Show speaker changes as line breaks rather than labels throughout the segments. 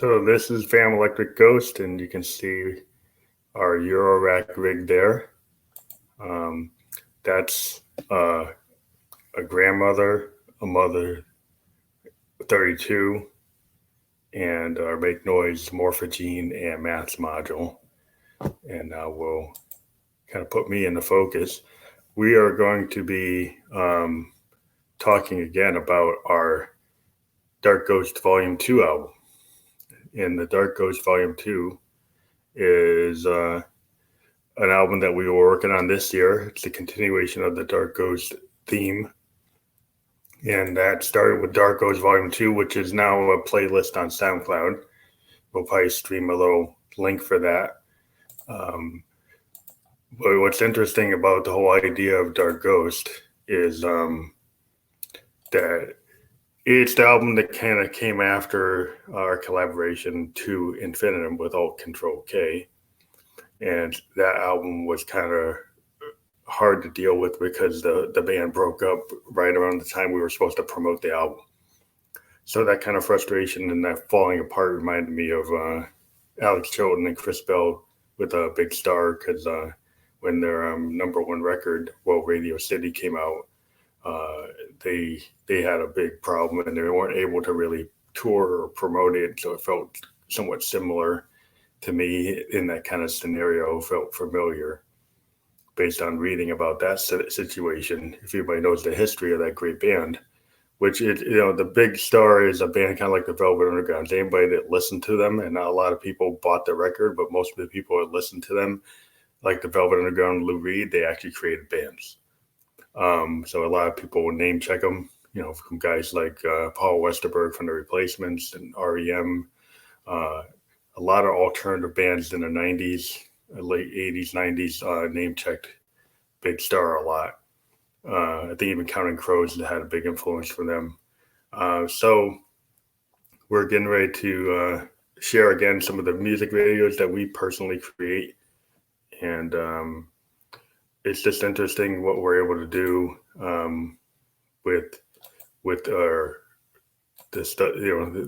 So this is Fam Electric Ghost, and you can see our Eurorack rig there. That's a grandmother, a mother 32, and our Make Noise Morphogene and Maths module. And now we'll kind of put me in the focus. We are going to be talking again about our Dark Ghost Volume 2 album. And the Dark Ghost Volume 2 is an album that we were working on this year. It's a continuation of the Dark Ghost theme. And that started with Dark Ghost Volume 2, which is now a playlist on SoundCloud. We'll probably stream a little link for that. But what's interesting about the whole idea of Dark Ghost is that it's the album that kind of came after our collaboration to Infinitum with Alt Control K. And that album was kind of hard to deal with because the band broke up right around the time we were supposed to promote the album. So that kind of frustration and that falling apart reminded me of Alex Chilton and Chris Bell with a Big Star, because when their number one record, Well Radio City, came out, they had a big problem and they weren't able to really tour or promote it. So it felt somewhat similar to me in that kind of scenario, felt familiar based on reading about that situation. If anybody knows the history of that great band, which the Big Star is a band kind of like the Velvet Underground. Anybody that listened to them, and not a lot of people bought the record, but most of the people that listened to them, like the Velvet Underground, Lou Reed, they actually created bands. So a lot of people will name check them, from guys like Paul Westerberg from The Replacements and REM, a lot of alternative bands in the 90s, late 80s, 90s, name checked Big Star a lot. I think even Counting Crows had a big influence for them. So we're getting ready to share again some of the music videos that we personally create. And it's just interesting what we're able to do with the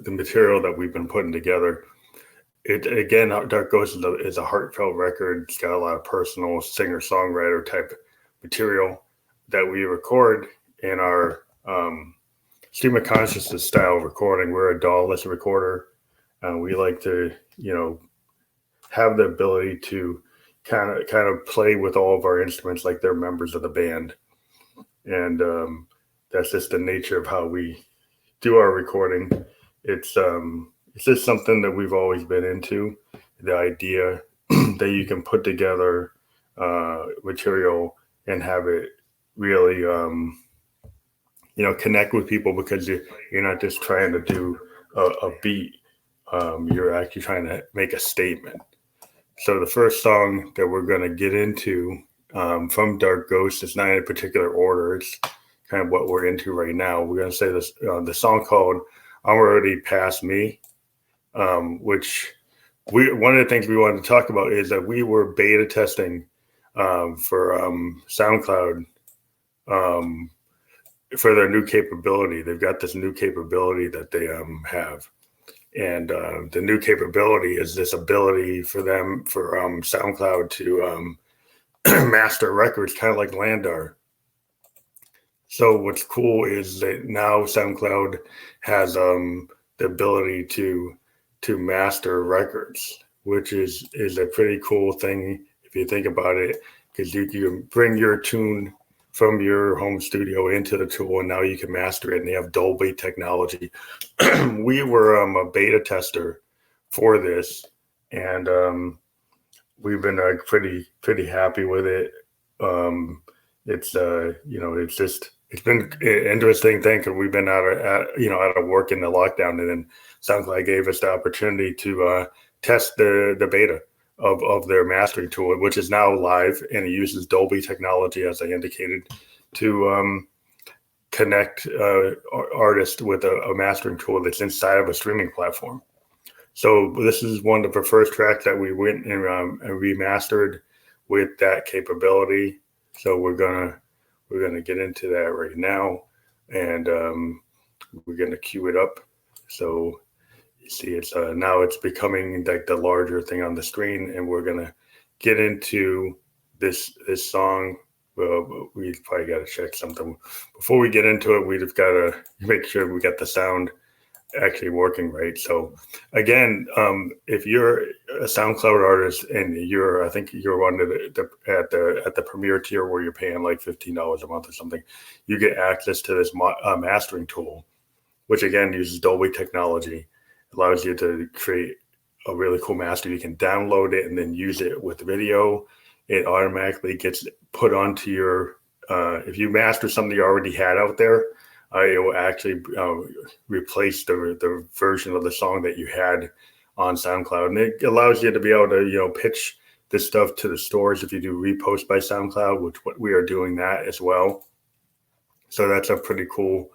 material that we've been putting together. Again, Dark Ghost is a heartfelt record. It's got a lot of personal singer-songwriter type material that we record in our stream of consciousness style recording. We're a DAW-less recorder. We like to, have the ability to kind of play with all of our instruments like they're members of the band. And that's just the nature of how we do our recording. It's just something that we've always been into, the idea that you can put together material and have it really, connect with people, because you're not just trying to do a beat. You're actually trying to make a statement. So the first song that we're going to get into from Dark Ghost is not in a particular order. It's kind of what we're into right now. We're going to say this, the song called I'm Already Past Me, which one of the things we wanted to talk about is that we were beta testing for SoundCloud for their new capability. They've got this new capability that they have. And the new capability is this ability for SoundCloud to master records, kind of like Landar. So what's cool is that now SoundCloud has the ability to master records, which is a pretty cool thing if you think about it, because you can bring your tune from your home studio into the tool, and now you can master it, and they have Dolby technology. We were a beta tester for this, and we've been pretty happy with it. It's been an interesting thing, because we've been out of work in the lockdown, and then SoundCloud gave us the opportunity to test the beta of their mastering tool, which is now live, and it uses Dolby technology, as I indicated, to connect artists with a mastering tool that's inside of a streaming platform. So this is one of the first tracks that we went and remastered with that capability. So we're gonna get into that right now, and we're gonna cue it up. So see, it's now it's becoming like the larger thing on the screen, and we're gonna get into this song. Well, we probably got to check something before we get into it. We've got to make sure we got the sound actually working right. So again, if you're a SoundCloud artist and I think you're one of at the premier tier where you're paying like $15 a month or something, you get access to this mastering tool, which again uses Dolby technology, allows you to create a really cool master. You can download it and then use it with video. It automatically gets put onto your, if you master something you already had out there, it will actually replace the version of the song that you had on SoundCloud. And it allows you to be able to, pitch this stuff to the stores if you do repost by SoundCloud, which we are doing that as well. So that's a pretty cool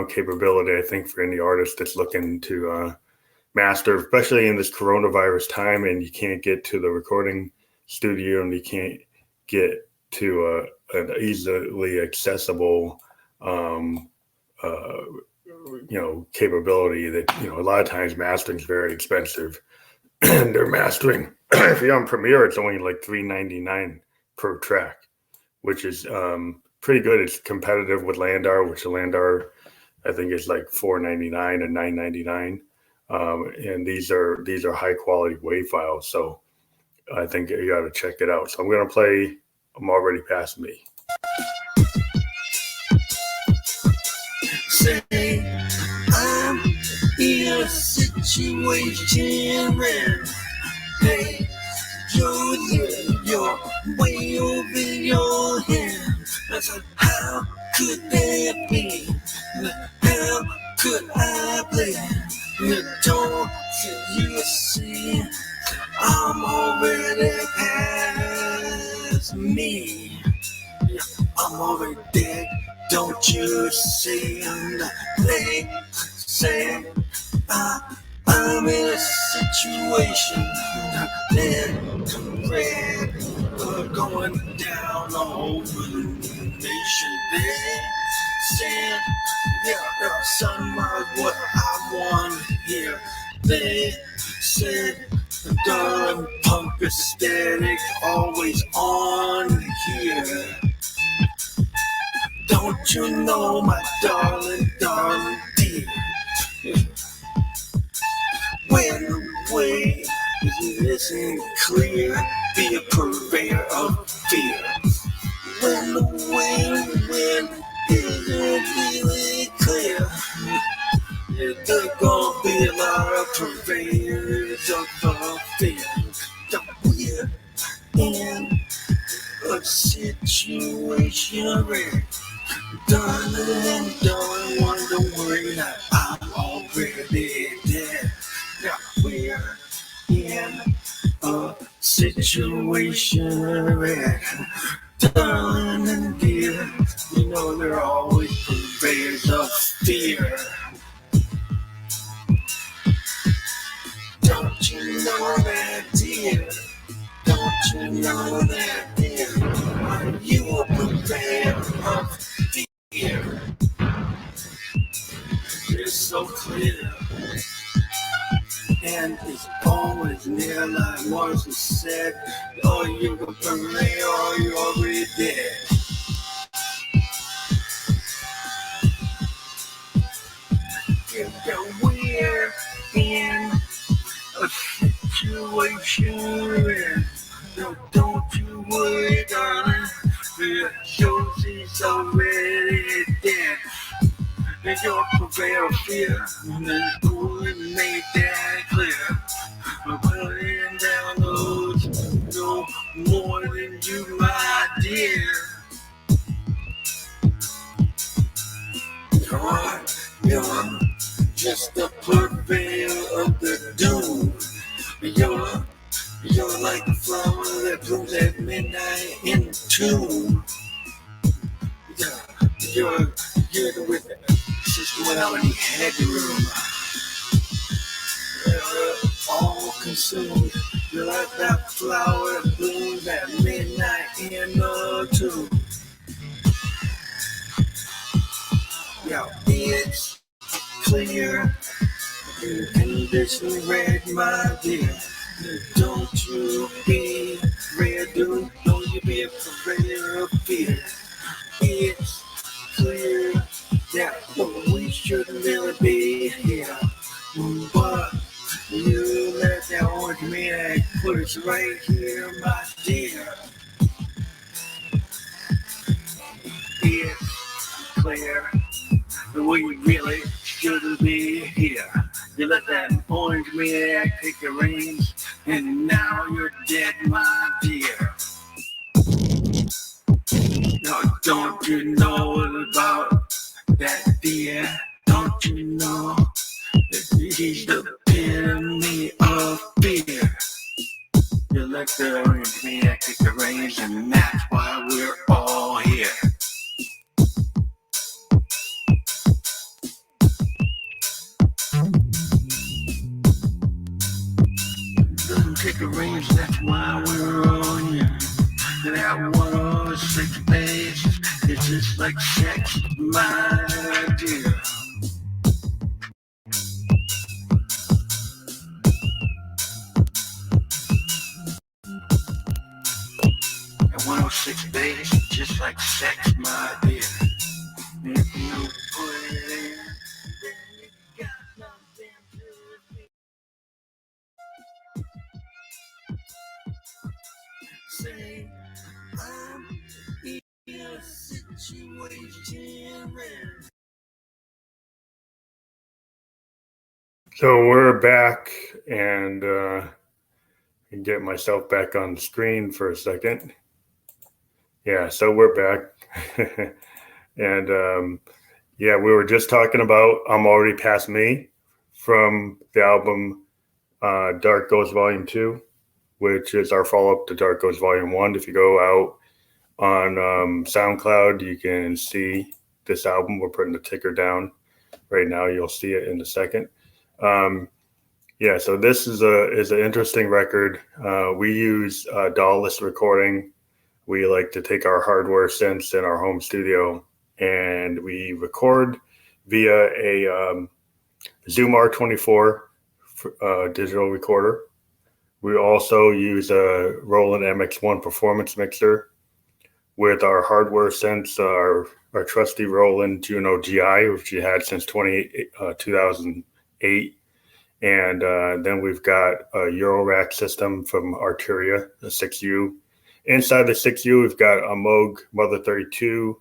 capability, I think, for any artist that's looking to master, especially in this coronavirus time, and you can't get to the recording studio and you can't get to an easily accessible capability that, a lot of times mastering is very expensive. And they're mastering, if you're on Premiere, it's only like $3.99 per track, which is pretty good. It's competitive with Landar, which Landar I think is like $4.99 and $9.99. And these are high quality WAV files. So I think you got to check it out. So I'm going to play I'm Already Past Me.
Say I'm in a situation where, hey, you're your way over your head. I said, how could that be? How could I blame? Don't you see I'm already past me? I'm already dead. Don't you see? They say I'm in a situation that red going down all over the nation. They said, yeah, sunrise, what I want here. They said, darling, punk aesthetic, always on here. Don't you know, my darling, darling dear, when the way isn't clear, be a purveyor of fear. When the wind isn't really clear, there's gonna be a lot of purveyors of fear. We're in a situation where, darling, don't worry, now I'm already dead. Now we're in a situation where, darling and dear, they're always purveyors of fear. Don't you know that, dear? Don't you know that, dear? Are you a purveyor of fear? It's so clear, and it's always near, like Marshall said. Oh, you're a purveyor, or you're already dead. If we're in a situation where, don't you worry, darling, Josie's already dead. And you're a purveyor of fear, and who made that clear? I'm putting down those no more than you, my dear. You're just a purveyor of the doom. You're like a flower that blooms at midnight in the tomb. You're the with sister without any headroom. All consumed. You're like that flower that blooms at midnight in the tomb. Yeah, it's clear Condition red, my dear. Don't you be afraid, don't you be afraid of fear. It's clear that we shouldn't really be here, but you let that orange maniac put us right here, my dear. It's clear that we really shouldn't be here. You let that orange maniac take the reins, and now you're dead, my dear. Now, don't you know about that dear? Don't you know that he's the epitome of fear? You let the orange maniac take the reins, and that's why we're all here. Take the reins, that's why we're all here. And that 106 days, it's just like sex, my dear. At 106 days, it's just like sex, my dear. If you put it in, then you got something to do. Say, I'm in a situation.
So we're back, and get myself back on the screen for a second. Yeah, so we're back. And yeah, we were just talking about I'm Already Past Me from the album Dark Ghost Volume 2, which is our follow-up to Dark Ghost Volume 1. If you go out on SoundCloud, you can see this album. We're putting the ticker down right now. You'll see it in a second. Yeah, so this is an interesting record. We use DAW-less recording. We like to take our hardware synths in our home studio, and we record via a Zoom R24 digital recorder. We also use a Roland MX1 performance mixer with our hardware synths, our trusty Roland Juno GI, which we had since 2008. And then we've got a Eurorack system from Arturia, the 6U. Inside the 6U, we've got a Moog Mother 32,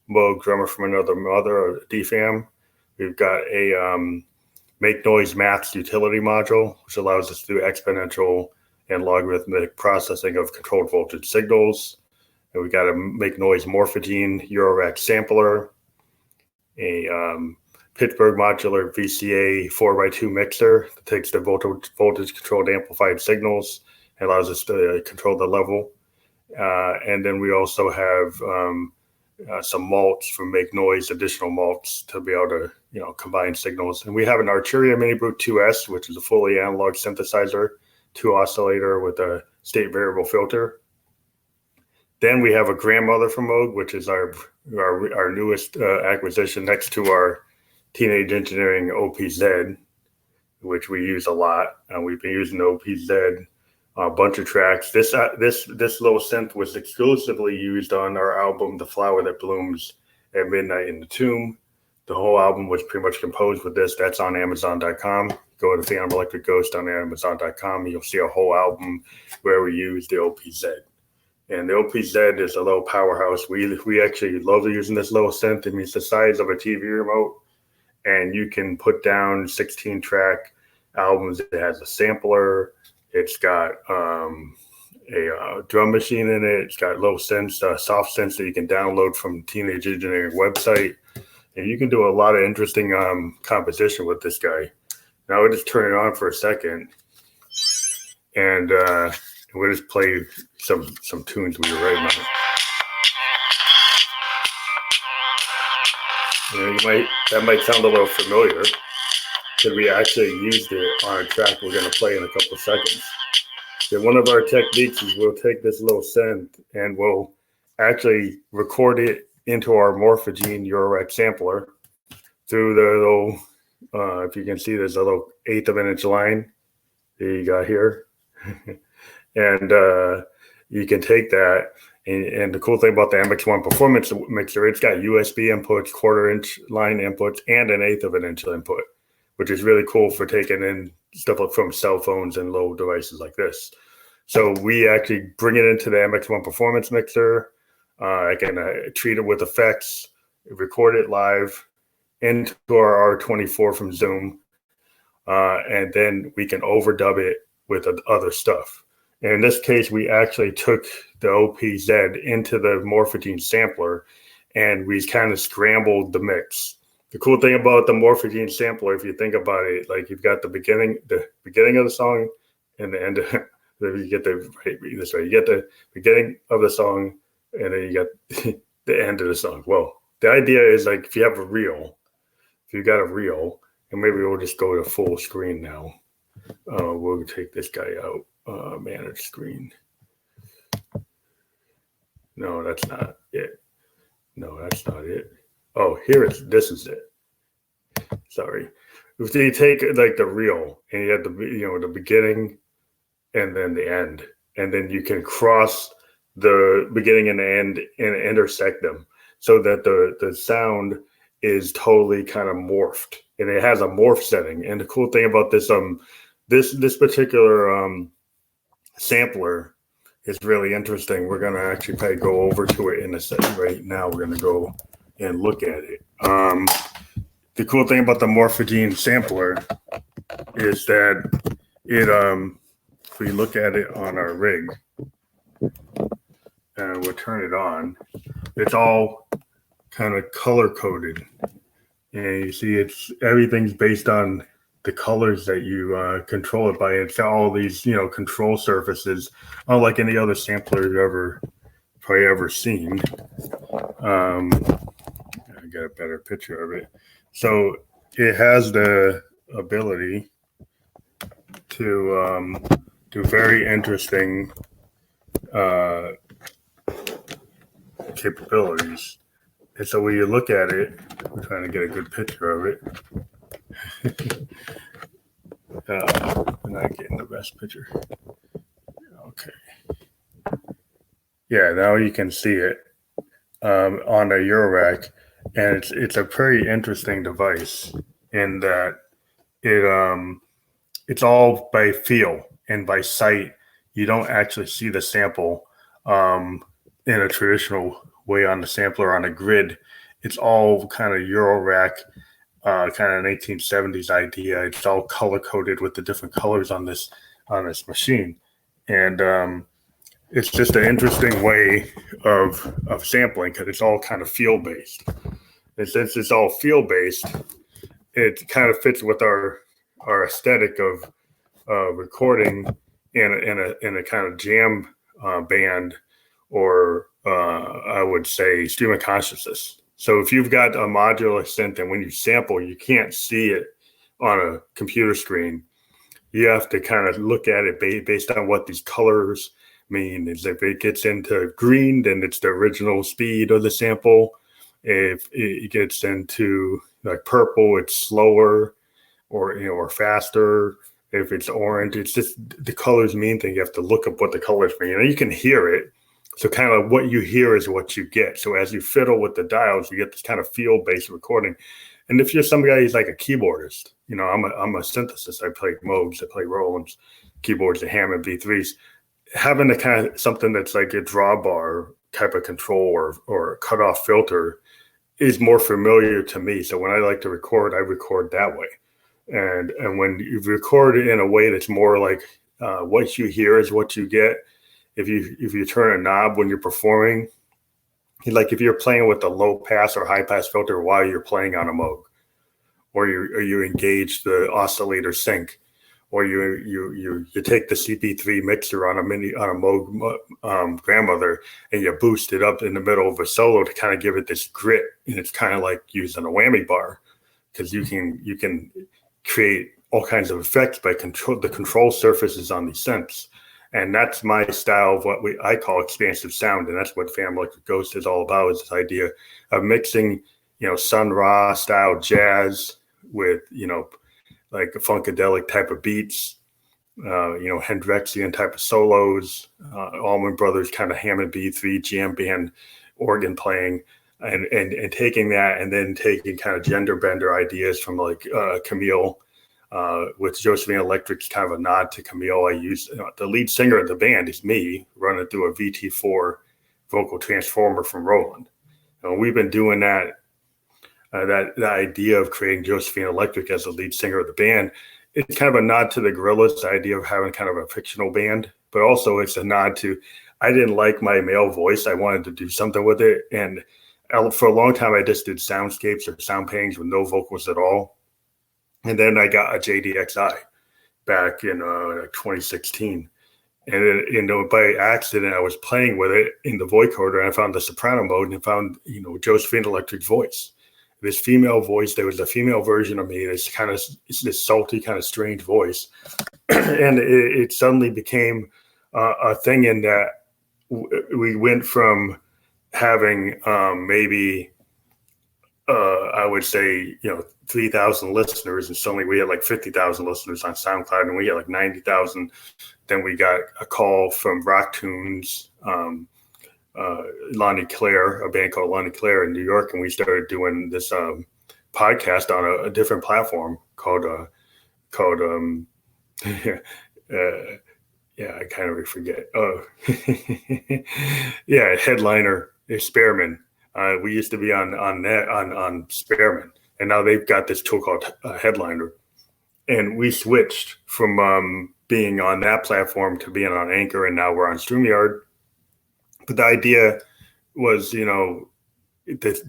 Moog Drummer from Another Mother, or DFAM. We've got a Make Noise Maths utility module, which allows us to do exponential and logarithmic processing of controlled voltage signals. And we've got a Make Noise Morphogene Eurorack sampler, a Pittsburgh Modular VCA 4x2 mixer that takes the voltage controlled amplified signals and allows us to control the level. And then we also have some malts from Make Noise, additional malts to be able to combine signals. And we have an Arturia Mini Brute 2S, which is a fully analog synthesizer, 2 oscillator with a state variable filter. Then we have a grandmother from Moog, which is our newest acquisition next to our Teenage Engineering OPZ, which we use a lot. We've been using OPZ a bunch of tracks. This little synth was exclusively used on our album, The Flower That Blooms at Midnight in the Tomb. The whole album was pretty much composed with this. That's on Amazon.com. Go to Phantom Electric Ghost on Amazon.com, and you'll see a whole album where we use the OPZ. And the OPZ is a little powerhouse. We actually love using this little synth. I mean, it's the size of a TV remote, and you can put down 16-track albums. It has a sampler. It's got a drum machine in it. It's got low synths, soft synths that you can download from Teenage Engineering website. And you can do a lot of interesting composition with this guy. Now we'll just turn it on for a second, and we'll just play some tunes we were writing on it. That might sound a little familiar, because we actually used it on a track we're going to play in a couple of seconds. So one of our techniques is we'll take this little synth and we'll actually record it into our Morphogene Eurorack sampler through the little If you can see, there's a little 1/8 of an inch line that you got here. And you can take that. And the cool thing about the MX1 Performance Mixer, it's got USB inputs, 1/4 inch line inputs, and an 1/8 of an inch input, which is really cool for taking in stuff from cell phones and low devices like this. So we actually bring it into the MX1 Performance Mixer. I can treat it with effects, record it live into our R24 from Zoom, and then we can overdub it with other stuff. And in this case, we actually took the OPZ into the Morphogene sampler, and we kind of scrambled the mix. The cool thing about the Morphogene sampler, if you think about it, like you've got the beginning of the song and the end. You get the this way. You get the beginning of the song, and then you get the end of the song. Well, the idea is like if you have a reel, if you got a reel, and maybe we'll just go to full screen now. We'll take this guy out. Manage screen. No, that's not it. No, that's not it. Oh, this is it. Sorry. If you take like the reel and you have the beginning and then the end, and then you can cross the beginning and the end and intersect them so that the sound is totally kind of morphed, and it has a morph setting. And the cool thing about this this particular sampler is really interesting. We're going to actually probably go over to it in a second. Right now, we're going to go and look at it. The cool thing about the Morphogene sampler is that it, if we look at it on our rig, and we'll turn it on, it's all kind of color coded. And you see, everything's based on the colors that you control it by. It's all these, control surfaces, unlike any other sampler you've probably ever seen. I got a better picture of it. So it has the ability to do very interesting capabilities. And so when you look at it, I'm trying to get a good picture of it. I'm not getting the best picture. Okay. Yeah, now you can see it on a Eurorack, and it's a pretty interesting device in that it's all by feel and by sight. You don't actually see the sample in a traditional way on the sampler on a grid. It's all kind of Eurorack. Kind of 1970s idea. It's all color coded with the different colors on this machine, and it's just an interesting way of sampling because it's all kind of field based. And since it's all field based, it kind of fits with our aesthetic of recording in a kind of jam band, or I would say stream of consciousness. So if you've got a modular synth and when you sample, you can't see it on a computer screen, you have to kind of look at it based on what these colors mean. Is if it gets into green, then it's the original speed of the sample. If it gets into like purple, it's slower or faster. If it's orange, it's just the colors mean thing. You have to look up what the colors mean. And you can hear it. So kind of what you hear is what you get. So as you fiddle with the dials, you get this kind of field-based recording. And if you're somebody who's like a keyboardist, I'm a synthesist. I play Moogs, I play Rolands, keyboards, and Hammond B3s. Having a kind of something that's like a drawbar type of control or a cutoff filter is more familiar to me. So when I like to record, I record that way. And when you record in a way that's more like what you hear is what you get. If you turn a knob when you're performing, like if you're playing with a low pass or high pass filter while you're playing on a Moog, or you engage the oscillator sync, or you take the CP3 mixer on a Moog grandmother and you boost it up in the middle of a solo to kind of give it this grit, and it's kind of like using a whammy bar because you can create all kinds of effects by the control surfaces on these synths. And that's my style of what I call expansive sound. And that's what Phantom Electric Ghost is all about, is this idea of mixing, Sun Ra style jazz with, like a funkadelic type of beats, Hendrixian type of solos, Allman Brothers kind of Hammond B3 jam band organ playing, and taking that and then taking kind of gender bender ideas from like Camille, with Josephine Electric's kind of a nod to Camille. I use the lead singer of the band is me running through a VT4 vocal transformer from Roland. And we've been doing that. That idea of creating Josephine Electric as the lead singer of the band, it's kind of a nod to the Gorillaz, the idea of having kind of a fictional band, but also it's a nod to, I didn't like my male voice. I wanted to do something with it. And for a long time, I just did soundscapes or sound paintings with no vocals at all. And then I got a JDXI back in 2016. And by accident, I was playing with it in the vocoder, and I found the soprano mode and found, Josephine Electric's voice. This female voice, there was a female version of me, this salty, kind of strange voice. And it suddenly became a thing in that we went from having maybe, I would say, 3,000 listeners, and suddenly we had like 50,000 listeners on SoundCloud, and we had like 90,000. Then we got a call from Rock Tunes, Lonnie Claire, a band called Lonnie Claire in New York, and we started doing this podcast on a different platform called I kind of forget. Oh, yeah, Headliner Experiment. We used to be on Spearman, and now they've got this tool called Headliner, and we switched from being on that platform to being on Anchor, and now we're on Streamyard. But the idea was, the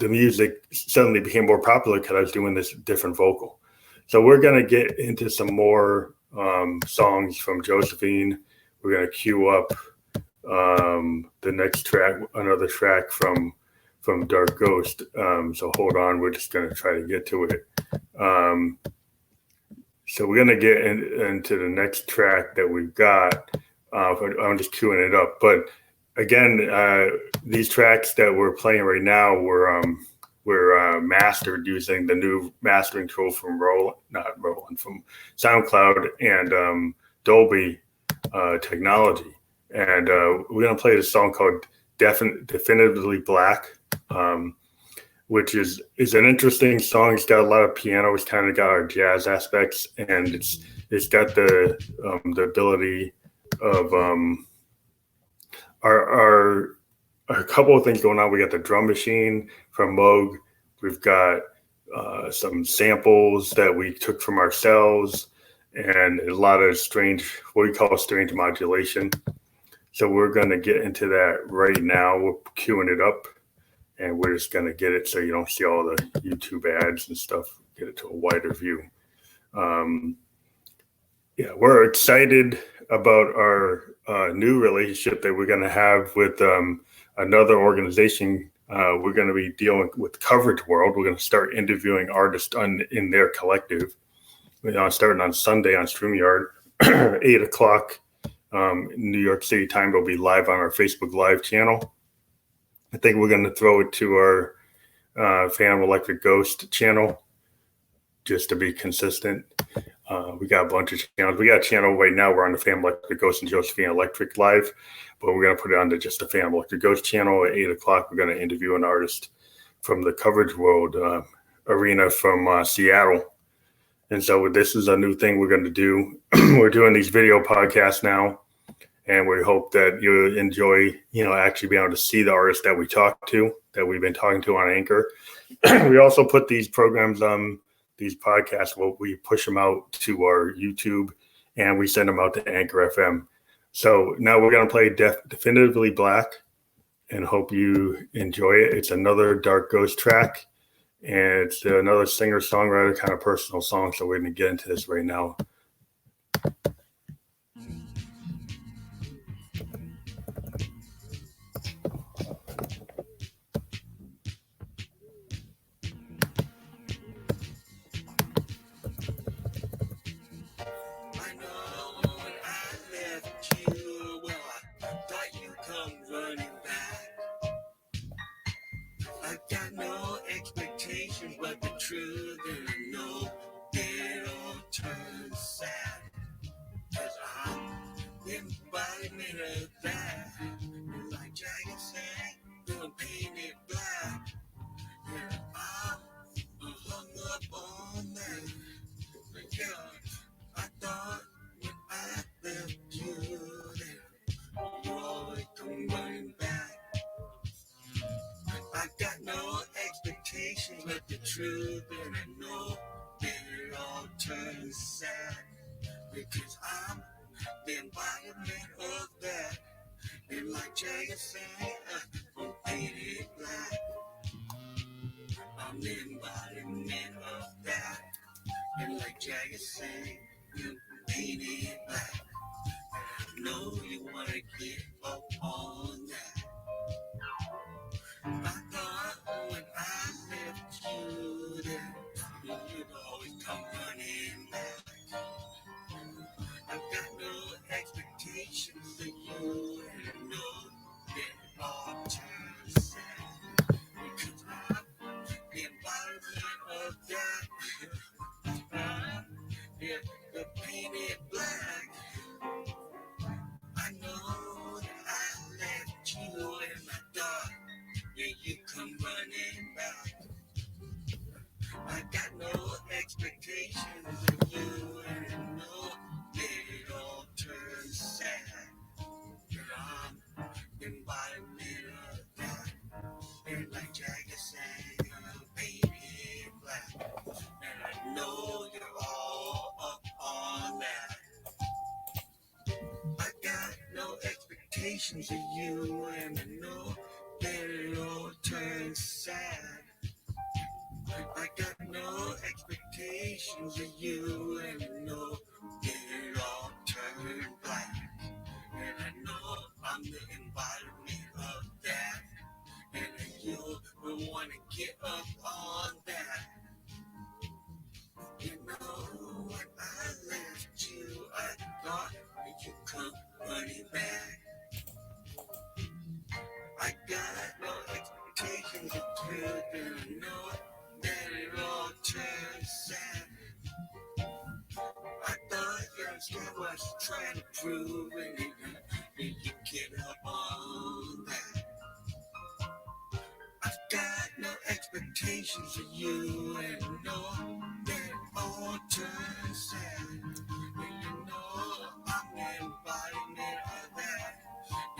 music suddenly became more popular because I was doing this different vocal. So we're going to get into some more songs from Josephine. We're going to queue up the next track, another track from Dark Ghost. So hold on, we're just going to try to get to it. So we're going to get into the next track that we've got. I'm just queuing it up. But again, these tracks that we're playing right now were mastered using the new mastering tool from from SoundCloud and Dolby technology. And we're going to play this song called Definitively Black, which is an interesting song. It's got a lot of piano. It's kind of got our jazz aspects, and it's got the ability of our a couple of things going on. We got the drum machine from Moog. We've got some samples that we took from ourselves, and a lot of what we call strange modulation. So we're going to get into that right now. We're queuing it up, and we're just going to get it so you don't see all the YouTube ads and stuff, get it to a wider view. We're excited about our new relationship that we're going to have with another organization. We're going to be dealing with Coverage World. We're going to start interviewing artists in their collective. Starting on Sunday on StreamYard, 8 o'clock New York City time. It'll be live on our Facebook Live channel. I think we're going to throw it to our Phantom Electric Ghost channel just to be consistent. We got a bunch of channels. We got a channel right now. We're on the Phantom Electric Ghost and Josephine Electric Live, but we're going to put it on to just the Phantom Electric Ghost channel at 8 o'clock. We're going to interview an artist from the Coverage World arena from Seattle. And so this is a new thing we're going to do. We're doing these video podcasts now, and we hope that you enjoy, actually being able to see the artists that we talk to, that we've been talking to on Anchor. We also put these programs on these podcasts. We push them out to our YouTube, and we send them out to Anchor FM. So now we're going to play Definitively Black, and hope you enjoy it. It's another Dark Ghost track. And it's another singer-songwriter kind of personal song, so we're going to get into this right now.
But the truth, and I know embodiment of that. And like Jagger said, I'm painted black. And I'm hung up on that. But yeah, I thought when I left you there, you always come running back. I got no expectations but the truth, and I know that it all turns sad. Because I'm the embodiment of that. And like Jagger said, I'm painted black. I'm the embodiment of that. And like Jagger said, I'm painted black. I know you wanna get up on that. I thought when I left you there, you'd always come running back. I've got no expectations of you, and I know that it all turns sad. Because I'm the embodiment of that. The painted black. I know that I left you in my dark. Yeah, you come running back. I got no expectations of you, and I know that it all turns sad. But I'm the embodiment of that. And like Jagger said, I'm painted black. And I know you're all up on that. I got no expectations of you, and I know that it all turns sad. I got no expectations of you, and I know that it all turned black. And I know I'm the embodiment of that. And you will want to get up on that. You know, when I left you, I thought that you'd come running back. I got no expectations of truth, and I know that it all turns sad. I thought you understand what I was trying to prove, and you get up on that. I've got no expectations of you, and I know that it all turns sad. And you know I'm the embodiment of that.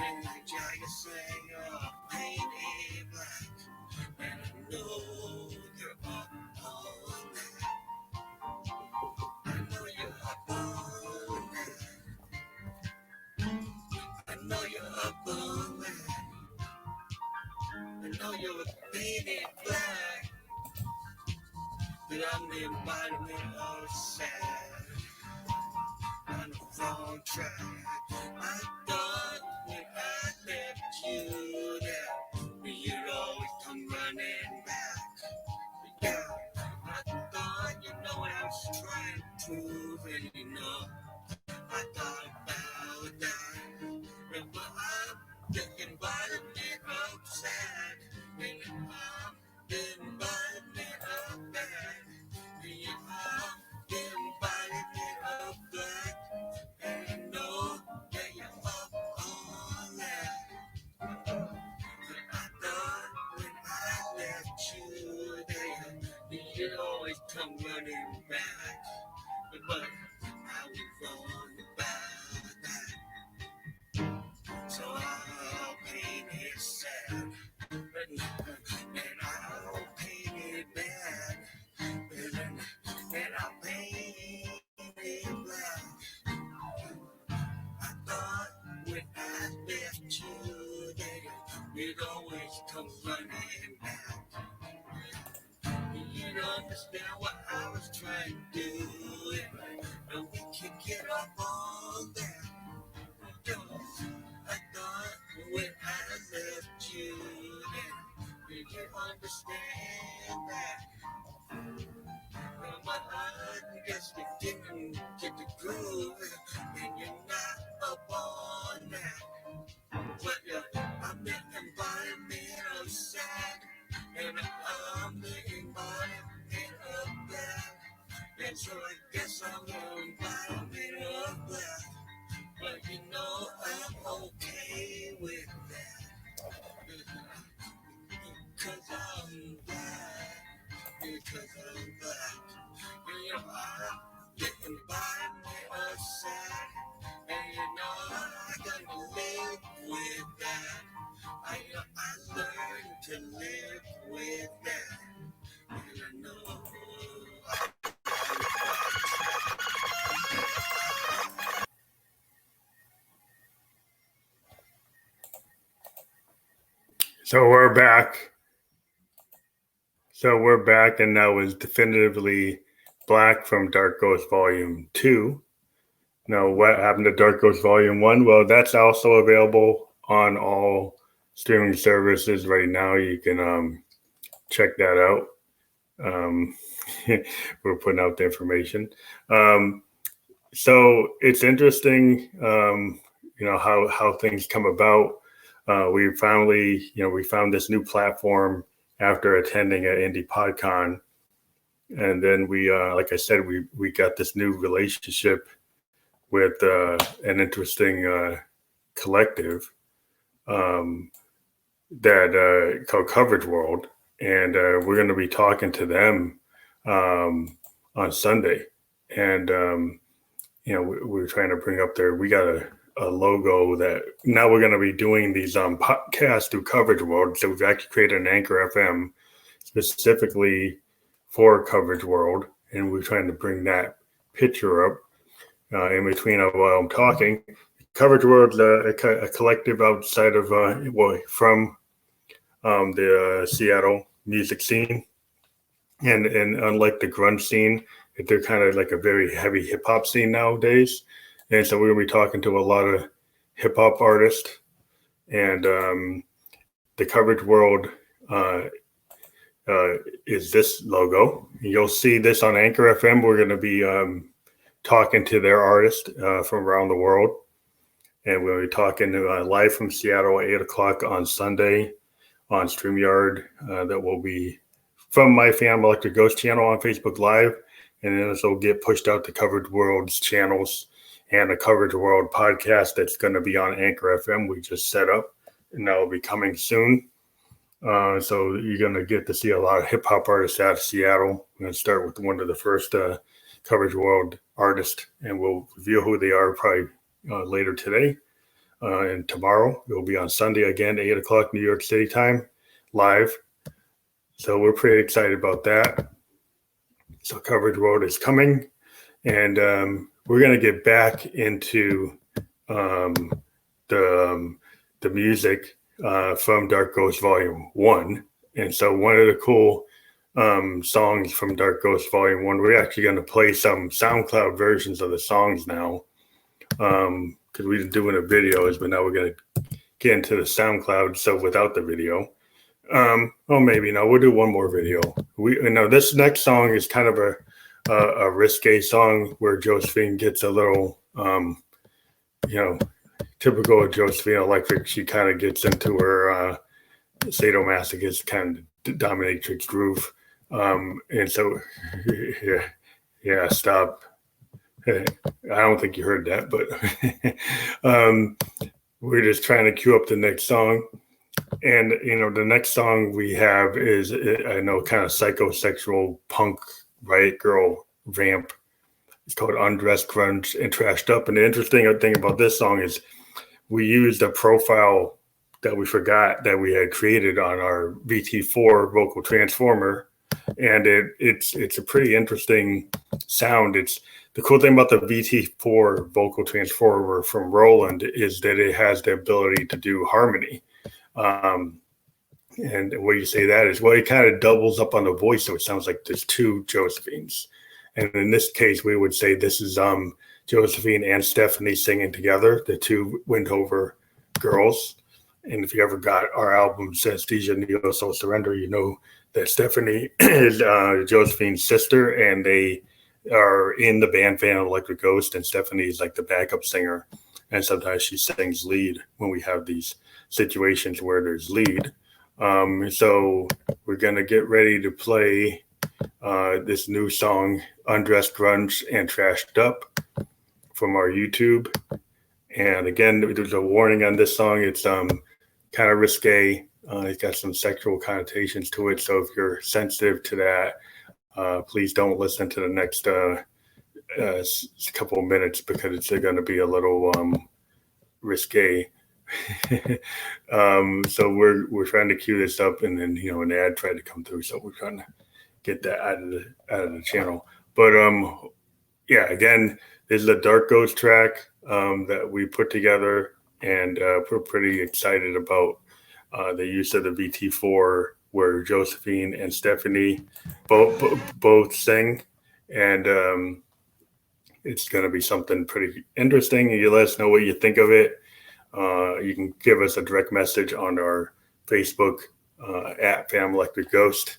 And like Jagger said, you're painted black. And I know you're up on that. I know you're up on that. I know you're up on that. I know you're painted black. But I'm the embodiment of sad. On the wrong track. I thought when I left you there, you'd always come running back. But yeah, I thought you know what I was trying to prove, and you know, I thought about that. But I'm the embodiment of sad, and I'm the embodiment of bad, and I'm the embodiment of black. And I know that you're up on that. But I thought when I left you there, you'd always come running back. But I was wrong about that. So I'll paint it sad. And I'll paint it bad. And I'll paint it black. I thought when I left you there, you'd always come running back. You don't understand what I was trying to do, and we can get up on that. I thought when I left you there, did you understand that? But I guess you didn't get the groove, and you're not up on that. But I'm the embodiment of sad, and I'm the embodiment of black. And so I guess I'm the embodiment of black. But you know I'm to live with that. And I know
So we're back. And that was definitively Black from Dark Ghost Volume 2. Now, what happened to Dark Ghost Volume 1? Well, that's also available on all streaming services right now. You can check that out. We're putting out the information. So it's interesting, how things come about. We found this new platform after attending at Indie PodCon. And then we, like I said, we got this new relationship with an interesting collective that called Coverage World. And we're going to be talking to them on Sunday. And, we're trying to bring up we got a logo that now we're going to be doing these podcasts through Coverage World. So we've actually created an Anchor FM specifically for Coverage World. And we're trying to bring that picture up in between while I'm talking. Coverage World's a collective outside of, from the Seattle music scene. And unlike the grunge scene, they're kind of like a very heavy hip hop scene nowadays. And so we're going to be talking to a lot of hip hop artists. And the Coverage World is this logo. You'll see this on Anchor FM. We're going to be talking to their artists from around the world. And we'll be talking live from Seattle at 8 o'clock on Sunday on Streamyard. That will be from my Phantom Electric Ghost channel on Facebook Live. And then this will get pushed out to Coverage World's channels and the Coverage World podcast that's going to be on Anchor FM. We just set up, and that will be coming soon. So you're going to get to see a lot of hip hop artists out of Seattle. I'm going to start with one of the first Coverage World artists, and we'll reveal who they are probably later today. And tomorrow, it will be on Sunday again, 8 o'clock New York City time, live. So we're pretty excited about that. So Coverage World is coming, and we're going to get back into the music from Dark Ghost Volume 1. And so one of the cool songs from Dark Ghost Volume 1, we're actually going to play some SoundCloud versions of the songs now, because we've been doing the videos, but now we're going to get into the SoundCloud, so without the video. Maybe no, we'll do one more video. This next song is kind of a risque song where Josephine gets a little, typical of Josephine Electric. She kind of gets into her sadomasochist kind of dominatrix groove. And so, stop. I don't think you heard that, but we're just trying to cue up the next song. And, the next song we have is, I know, kind of psychosexual punk riot girl vamp. It's called Undressed, Grunge, and Trashed Up. And the interesting thing about this song is we used a profile that we forgot that we had created on our VT4 vocal transformer. And it's a pretty interesting sound. The cool thing about the VT4 vocal transformer from Roland is that it has the ability to do harmony. And the way you say that is, well, it kind of doubles up on the voice, so it sounds like there's two Josephines. And in this case, we would say this is Josephine and Stephanie singing together, the two Windhover girls. And if you ever got our album Synesthesia Neo Soul Surrender, you know that Stephanie is Josephine's sister, and they are in the band Phantom Electric Ghost, and Stephanie is like the backup singer. And sometimes she sings lead when we have these situations where there's lead. So we're going to get ready to play this new song, Undressed, Grunge, and Trashed Up, from our YouTube. And again, there's a warning on this song. It's kind of risque. It's got some sexual connotations to it. So if you're sensitive to that, please don't listen to the next couple of minutes, because it's going to be a little risque. So we're trying to queue this up, and then an ad tried to come through, so we're trying to get that out of the channel. But yeah, again, this is a Dark Ghost track that we put together, and we're pretty excited about the use of the VT4, where Josephine and Stephanie both sing, and it's going to be something pretty interesting. You let us know what you think of it. You can give us a direct message on our Facebook at Fam Electric Ghost.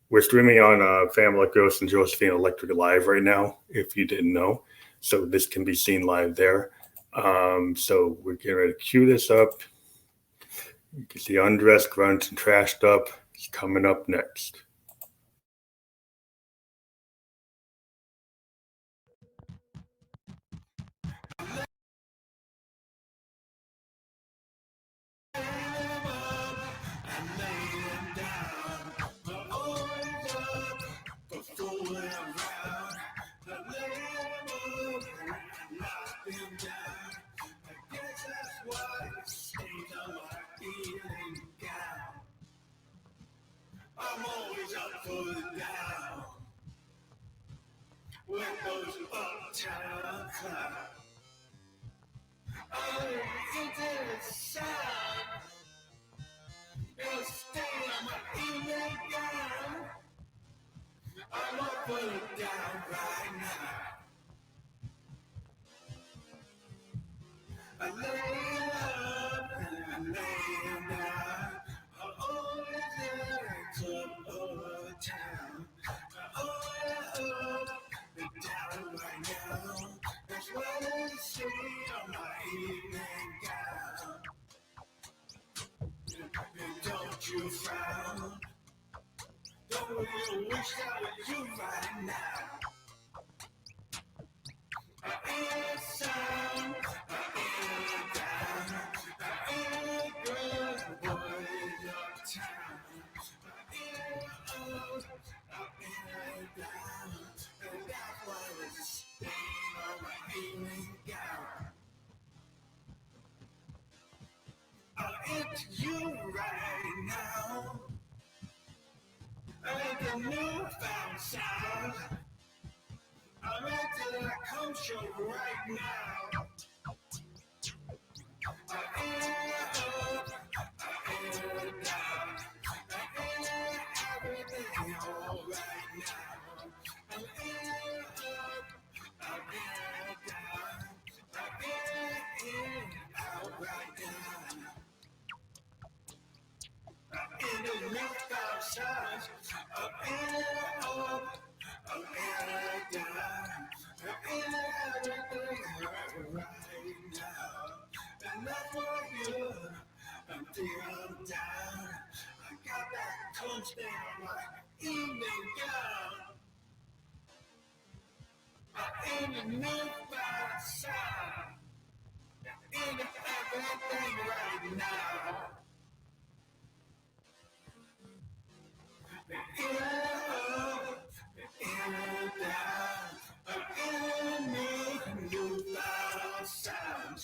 We're streaming on Fam Electric Ghost and Josephine Electric Live right now, if you didn't know. So this can be seen live there. So we're getting ready to cue this up. You can see Undressed, Grunts, and Trashed Up is coming up next.
I'm always up for the down. When those uptown clouds are into the sun, they'll stay on my evening gown. I'm up for the down right now. I lay up and I lay down. I'm always at the club of town. The down right now. That's what I see on my evening gown. And don't you frown. Don't you wish that was you right now. I ain't sound, I ain't down, I ain't good boys uptown. I ain't old, I ain't down, and that's why it's a stain on my evening gown. I'll into you right now, like a newfound sound. I'm into that come show right now. I am up, I am down, I am everything all right now. I am up, I am down, I am in, out right now. In the midst of signs, I am up, I am down. Right now, and that's for you. Until I'm down, I got that constant on my evening gown. I'm in the new fire sound, in everything right now. In up, in down, in new fire sounds.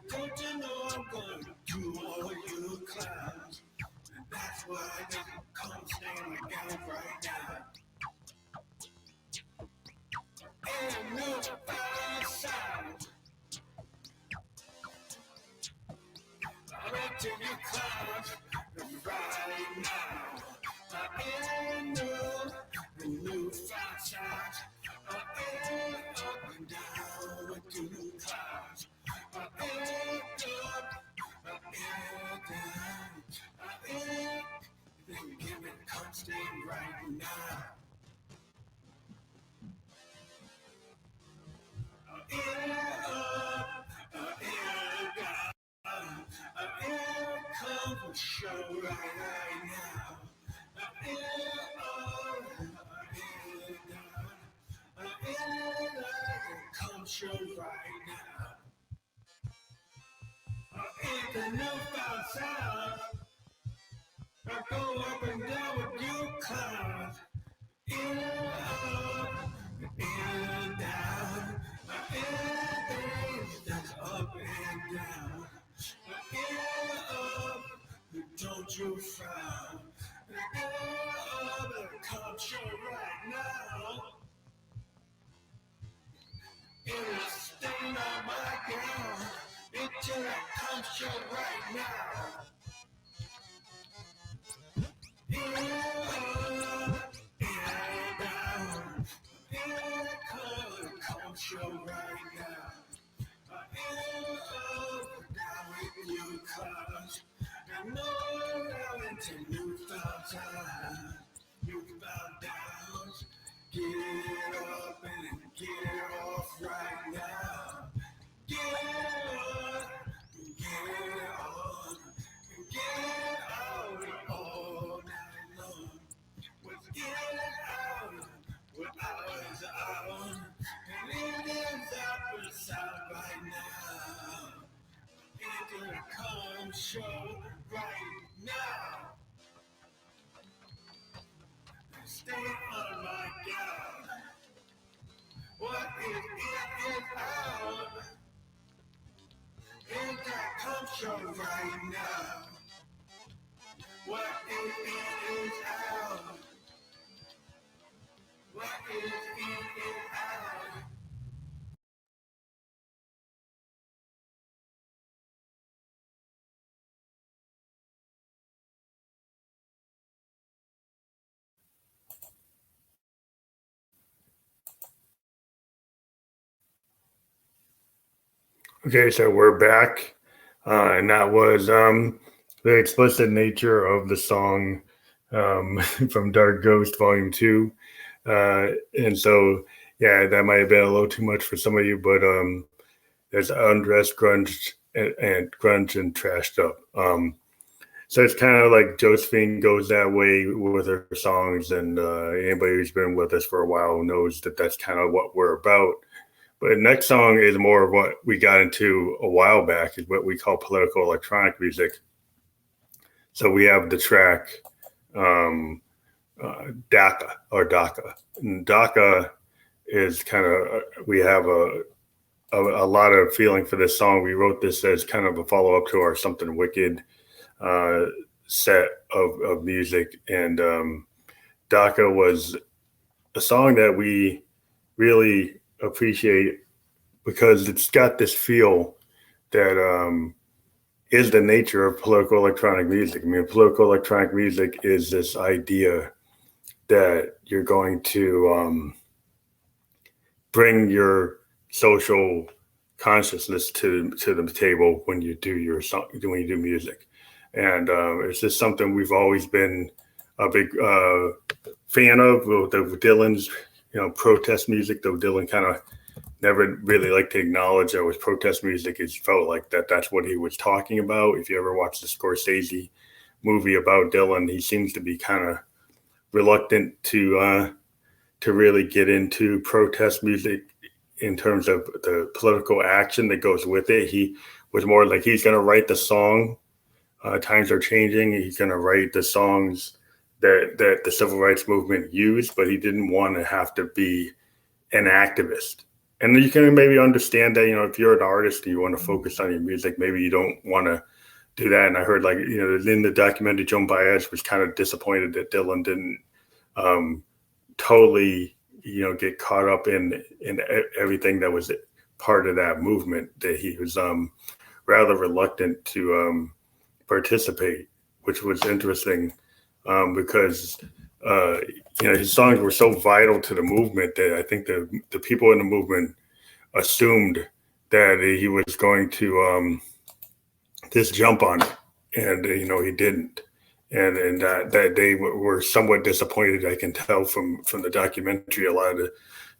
Don't you know I'm gonna do all you clowns? And that's why I just come stand my gown right now. And new fire sound. I'm into you clowns right now. The new fire sound. Up and down with two clouds. Up and down. Then give it constant right now. Come show right now. Come show right now. In the newfound sound, I go up and down with you clowns. In up, in down, you found. Oh, the culture right now. In a stain on my gown. Into the culture right now. Culture right now. Down with you, cause I know now into new time. You found down. Get up and get it off right now. Get up, get it on, get it out all night long. Let's get it out, with hours out, and it is up inside right now. It's gonna come show right now. Stay on my gown. What is in is out. And that come show right now. What is in is out. What is in is out.
Okay, so we're back, and that was the explicit nature of the song from Dark Ghost Volume 2. And so, yeah, that might have been a little too much for some of you, but there's undressed grunge and grunge and trashed up. So it's kind of like Josephine goes that way with her songs, and anybody who's been with us for a while knows that that's kind of what we're about. But the next song is more of what we got into a while back, is what we call political electronic music. So we have the track DACA or DACA. And DACA is kind of, we have a lot of feeling for this song. We wrote this as kind of a follow-up to our Something Wicked set of music. And DACA was a song that we really appreciate because it's got this feel that is the nature of political electronic music. I mean, political electronic music is this idea that you're going to bring your social consciousness to the table when you do your song, when you do music. And it's just something we've always been a big fan of. With Dylan's protest music, though Dylan kind of never really liked to acknowledge that it was protest music. It felt like that's what he was talking about. If you ever watch the Scorsese movie about Dylan, he seems to be kind of reluctant to really get into protest music in terms of the political action that goes with it. He was more like he's going to write the song. Times are changing. He's going to write the songs that the civil rights movement used, but he didn't want to have to be an activist. And you can maybe understand that, if you're an artist and you want to focus on your music, maybe you don't want to do that. And I heard in the documentary, Joan Baez was kind of disappointed that Dylan didn't totally, get caught up in everything that was part of that movement, that he was rather reluctant to participate, which was interesting. Because his songs were so vital to the movement that I think the people in the movement assumed that he was going to just jump on it, and he didn't, and that they were somewhat disappointed. I can tell from the documentary, a lot of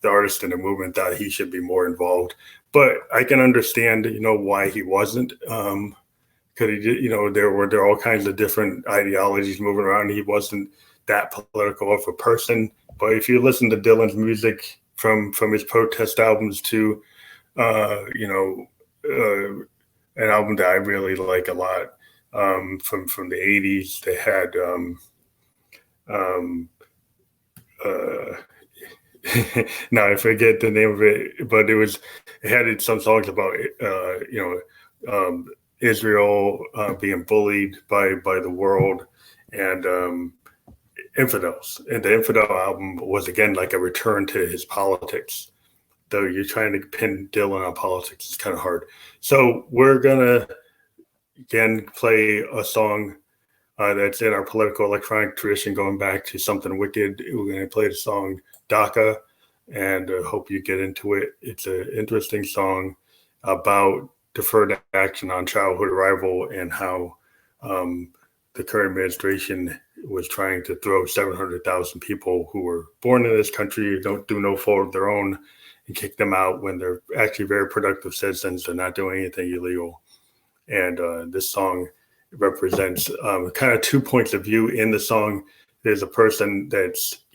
the artists in the movement thought he should be more involved, but I can understand why he wasn't. Because he did, there were all kinds of different ideologies moving around. He wasn't that political of a person. But if you listen to Dylan's music from his protest albums to, an album that I really like a lot from the 80s, they had now I forget the name of it, but it had some songs about Israel being bullied by the world and infidels. And the Infidel album was again like a return to his politics. Though you're trying to pin Dylan on politics, it's kind of hard. So we're gonna again play a song that's in our political electronic tradition, going back to something wicked. We're gonna play the song DACA, and hope you get into it. It's an interesting song about deferred action on childhood arrival and how the current administration was trying to throw 700,000 people who were born in this country, don't do no fault of their own, and kick them out when they're actually very productive citizens. They're not doing anything illegal. And this song represents kind of 2 points of view in the song. There's a person that's,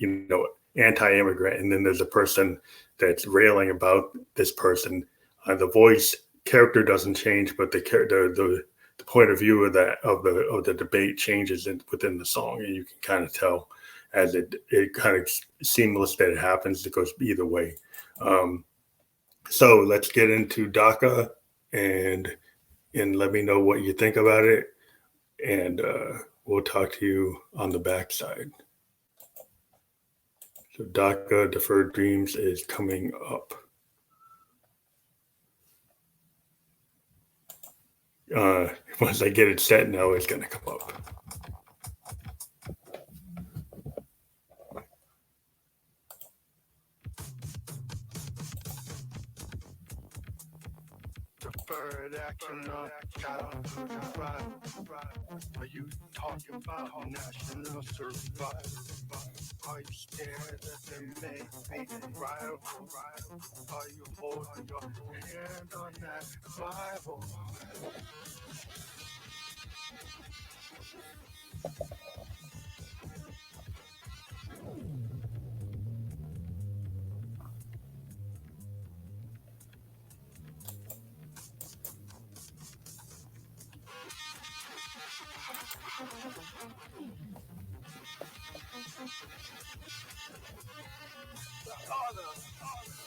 anti-immigrant, and then there's a person that's railing about this person. The voice character doesn't change, but the point of view of the debate changes within the song, and you can kind of tell as it kind of seamless that it happens. It goes either way. So let's get into DACA and let me know what you think about it, and we'll talk to you on the backside. So DACA, Deferred Dreams, is coming up. Once I get it set, now it's going to come up.
Deferred action on childhood arrival. Are you talking about national survival? Are you scared that there may be rival? Are you holding your hand on that Bible?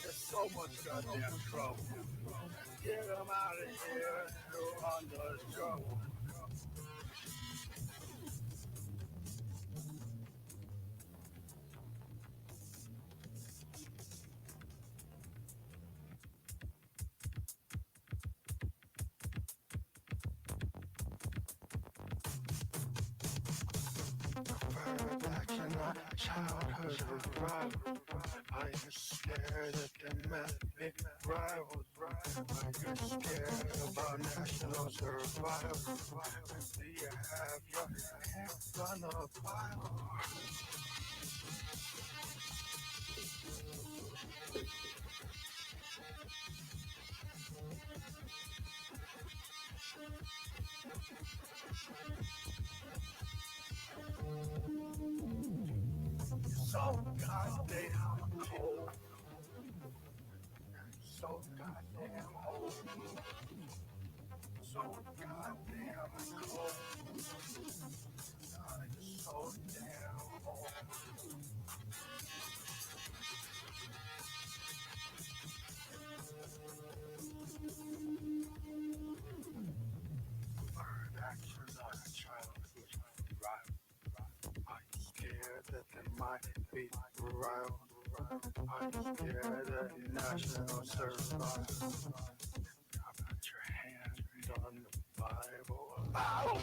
There's so much goddamn trouble. Get them out of here. They're on the trouble. Deferred action on childhood arrival. Are you scared that there might be rivals? Are you scared about national survival? Do you have your hands on the Bible? So goddamn cold. So goddamn cold. So goddamn cold. So damn cold. Deferred action on a childhood arrival. Are you scared that there might be rival? Are you scared that national survival? How about your hand on the Bible? Ow!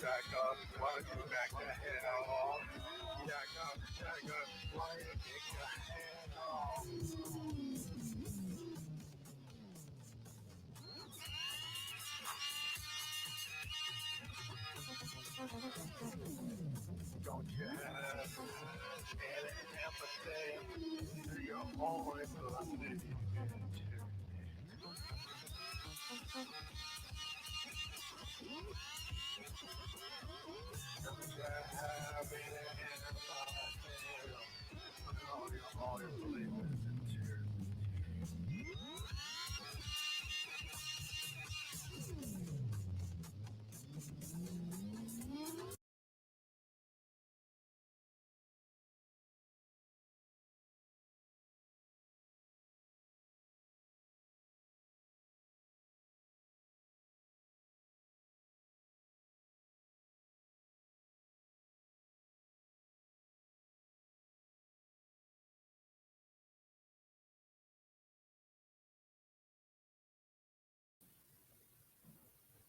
Jack up, why don't you back the hell off? Jack up, why don't you take your hand off? Don't you have any empathy? You're always listening to Don't you have any empathy? All your believers and tears.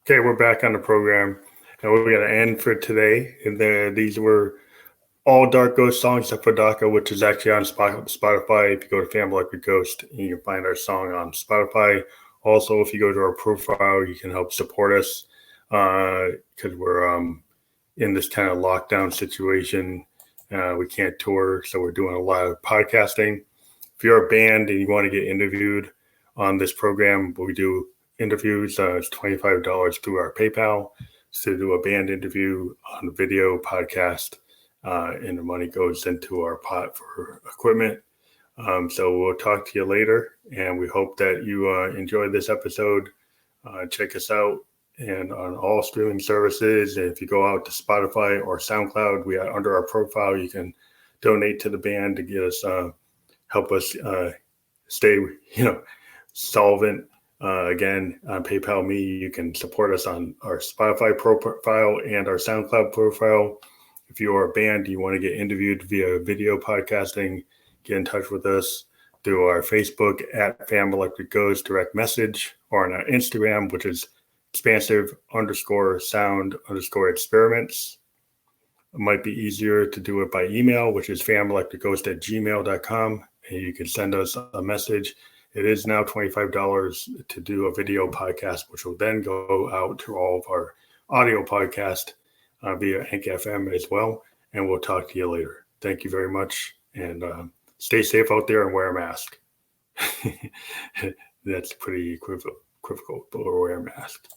Okay, we're back on the program, and we got an end for today. And these were all Dark Ghost songs except for DACA, which is actually on Spotify. If you go to Family Electric Ghost, you can find our song on Spotify. Also, if you go to our profile, you can help support us because we're in this kind of lockdown situation. We can't tour, so we're doing a lot of podcasting. If you're a band and you want to get interviewed on this program, we do interviews. It's $25 through our PayPal to do a band interview on a video podcast, and the money goes into our pot for equipment. So we'll talk to you later, and we hope that you enjoyed this episode. Check us out and on all streaming services. And if you go out to Spotify or SoundCloud, we are under our profile. You can donate to the band to get us help us stay solvent. Again, on PayPal Me, you can support us on our Spotify profile and our SoundCloud profile. If you are a band, you want to get interviewed via video podcasting, get in touch with us through our Facebook at Family Electric Ghost direct message, or on our Instagram, which is expansive_sound_experiments. It might be easier to do it by email, which is famelectricghost@gmail.com. And you can send us a message. It is now $25 to do a video podcast, which will then go out to all of our audio podcast via Anch FM as well. And we'll talk to you later. Thank you very much. And stay safe out there and wear a mask. That's pretty equivocal, but wear a mask.